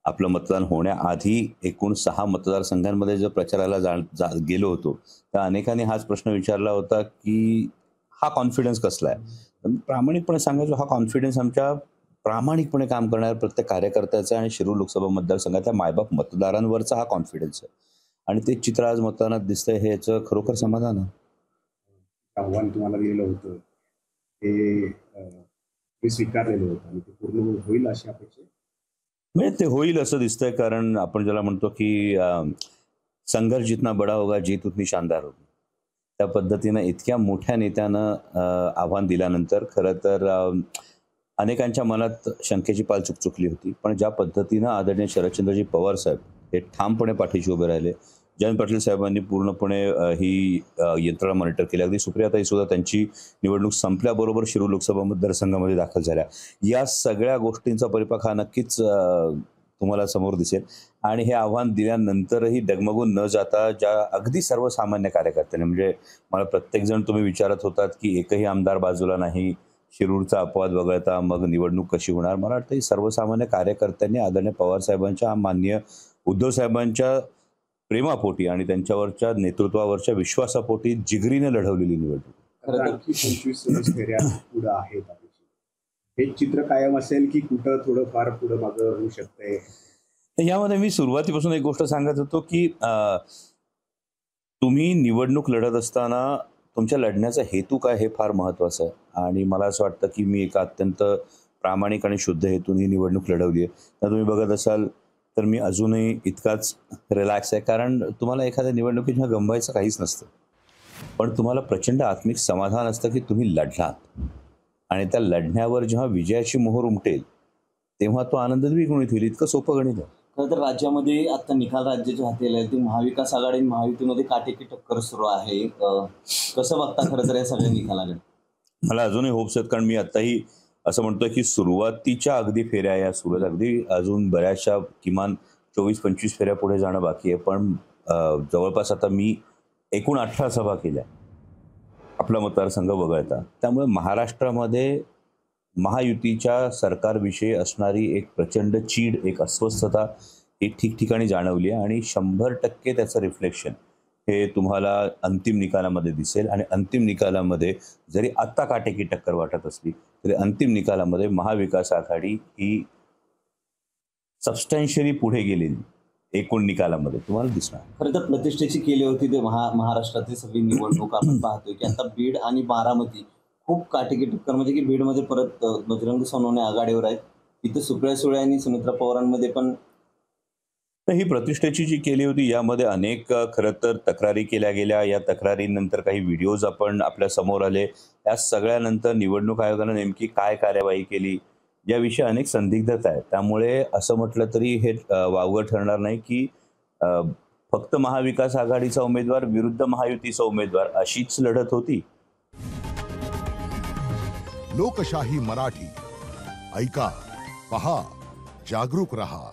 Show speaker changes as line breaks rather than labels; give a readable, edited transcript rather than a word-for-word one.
आपलं मतदान होण्याआधी एकूण 6 मतदारसंघांमध्ये जर प्रचाराला गेलो होतो, तर अनेकांनी हाच प्रश्न विचारला होता, की हा कॉन्फिडन्स कसला आहे? तर मी प्रामाणिकपणे सांगायचो, हा कॉन्फिडन्स आमच्या प्रामाणिकपणे काम करणाऱ्या प्रत्येक कार्यकर्त्याचा आणि शिरूर लोकसभा मतदारसंघातल्या मायबाप मतदारांवरचा हा कॉन्फिडन्स आहे. आणि ते चित्र आज मतदानात दिसतंय हे याचं खरोखर समाधान आहे.
आव्हान तुम्हाला दिलेलं होतं ते मी स्वीकारलेलं होतं आणि ते पूर्ण होईल अशी अपेक्षा.
म्हणजे ते होईल असं दिसतंय कारण आपण ज्याला म्हणतो की संघर्ष जितना बडा होगा जीत उतनी शानदार होगी. त्या पद्धतीनं इतक्या मोठ्या नेत्यानं आव्हान दिल्यानंतर खरं तर अनेकांच्या मनात शंकेची पाल चुकचुकली होती. पण ज्या पद्धतीनं आदरणीय शरदचंद्रजी पवार साहेब हे ठामपणे पाठीशी उभे राहिले. जयंत पाटील साहेबांनी पूर्णपणे ही यंत्रणा मॉनिटर केली. अगदी सुप्रियाताई सुद्धा त्यांची निवडणूक संपल्याबरोबर शिरूर लोकसभा मतदारसंघामध्ये दाखल झाल्या. या सगळ्या गोष्टींचा परिपाक हा नक्कीच तुम्हाला समोर दिसेल आणि हे आव्हान दिल्यानंतरही डगमगून न जाता ज्या अगदी सर्वसामान्य कार्यकर्त्यांनी म्हणजे मला प्रत्येकजण तुम्ही विचारत होतात की एकही आमदार बाजूला नाही, शिरूरचा अपवाद वगळता मग निवडणूक कशी होणार? मला वाटतं सर्वसामान्य कार्यकर्त्यांनी आदरणीय पवार साहेबांच्या माननीय उद्धव साहेबांच्या प्रेमापोटी आणि त्यांच्यावरच्या नेतृत्वावरच्या विश्वासापोटी जिगरीने लढवलेली निवडणूक.
खरं तर 25-26 फेऱ्या पुढे आहेत. हे चित्र कायम असेल की कुठं थोडं फार पुढं मागं होऊ शकतंय?
यामध्ये मी सुरुवातीपासून एक गोष्ट सांगत होतो की तुम्ही निवडणूक लढत असताना तुमच्या लढण्याचा हेतू काय हे फार महत्त्वाचं आहे आणि मला असं वाटतं की मी एका अत्यंत प्रामाणिक आणि शुद्ध हेतून ही निवडणूक लढवली आहे. तर तुम्ही बघत असाल तर मी अजूनही इतकाच रिलॅक्स आहे कारण तुम्हाला एखाद्या निवडणुकीत गमवायचं काहीच नसतं. पण तुम्हाला प्रचंड आत्मिक समाधान असतं की तुम्ही लढलात आणि त्या लढण्यावर जेव्हा विजयाची मोहर उमटेल तेव्हा तो आनंद द्विगुणित होईल. इतकं सोपं गणित आहे.
खरं तर राज्यामध्ये आता निकाल राज्याच्या हाती आले ते महाविकास आघाडी आणि महायुतीमध्ये काटेकी टक्कर सुरू आहे. कसं बघता खरं तर या सगळ्या निकालाकडे?
मला अजूनही होप्स आहेत कारण मी आत्ताही असं म्हणतोय की सुरुवातीच्या अगदी फेऱ्या या सुरू अगदी अजून बऱ्याचशा किमान 24-25 फेऱ्या पुढे जाणं बाकी आहे. पण जवळपास आता मी एकूण 18 सभा केल्या आपला मतदारसंघ वगळता. त्यामुळे महाराष्ट्रामध्ये महायुतीच्या सरकारविषयी असणारी एक प्रचंड चीड, एक अस्वस्थता ही ठिकठिकाणी जाणवली आहे आणि 100% त्याचं रिफ्लेक्शन हे तुम्हाला अंतिम निकालामध्ये दिसेल. आणि अंतिम निकालामध्ये जरी आत्ता काटेकी टक्कर वाटत असली तरी अंतिम निकालामध्ये महाविकास आघाडी ही सबस्टॅन्शियली पुढे गेलेली एकूण निकालामध्ये तुम्हाला दिसणार.
खरं तर प्रतिष्ठेची केली होती ते महाराष्ट्रातली सगळी निवडणूक आपण पाहतोय की आता बीड आणि बारामती खूप काटेकी टक्कर म्हणजे की बीडमध्ये परत बजरंग सोनवणे आघाडीवर आहेत. इथं सुप्रिया सुळे आणि सुमित्रा पवारांमध्ये पण
ही प्रतिष्ठेची जी केली होती यामध्ये अनेक खरं तर तक्रारी केल्या गेल्या. या तक्रारीनंतर काही व्हिडिओज आपण आपल्या समोर आले. या सगळ्यानंतर निवडणूक आयोगाने नेमकी काय कार्यवाही केली याविषयी अनेक संदिग्धता आहेत. त्यामुळे असं म्हटलं तरी हे वावगं ठरणार नाही की फक्त महाविकास आघाडीचा उमेदवार विरुद्ध महायुतीचा उमेदवार अशीच लढत होती.
लोकशाही मराठी ऐका, पहा, जागरूक रहा.